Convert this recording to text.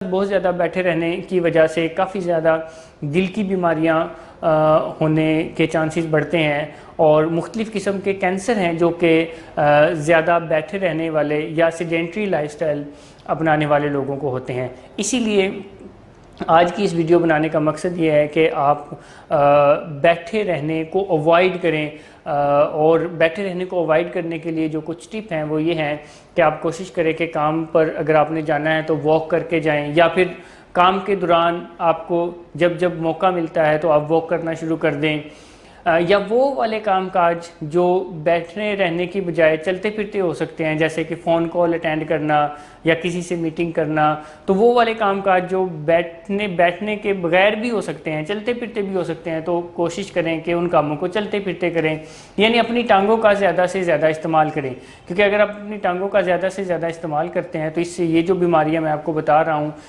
बहुत ज़्यादा बैठे रहने की वजह से काफ़ी ज़्यादा दिल की बीमारियां होने के चांसेस बढ़ते हैं और मुख्तलिफ़ किस्म के कैंसर हैं जो कि ज़्यादा बैठे रहने वाले या सेडेंट्री लाइफस्टाइल अपनाने वाले लोगों को होते हैं। इसीलिए आज की इस वीडियो बनाने का मकसद ये है कि आप बैठे रहने को अवॉइड करें और बैठे रहने को अवॉइड करने के लिए जो कुछ टिप हैं वो ये हैं कि आप कोशिश करें कि काम पर अगर आपने जाना है तो वॉक करके जाएं, या फिर काम के दौरान आपको जब जब मौका मिलता है तो आप वॉक करना शुरू कर दें, या वो वाले कामकाज जो बैठने रहने की बजाय चलते फिरते हो सकते हैं, जैसे कि फ़ोन कॉल अटेंड करना या किसी से मीटिंग करना। तो वो वाले कामकाज जो बैठने के बगैर भी हो सकते हैं, चलते फिरते भी हो सकते हैं, तो कोशिश करें कि उन कामों को चलते फिरते करें, यानी अपनी टांगों का ज़्यादा से ज़्यादा इस्तेमाल करें। क्योंकि अगर आप अपनी टांगों का ज़्यादा से ज़्यादा इस्तेमाल करते हैं तो इससे ये जो बीमारियाँ मैं आपको बता रहा हूँ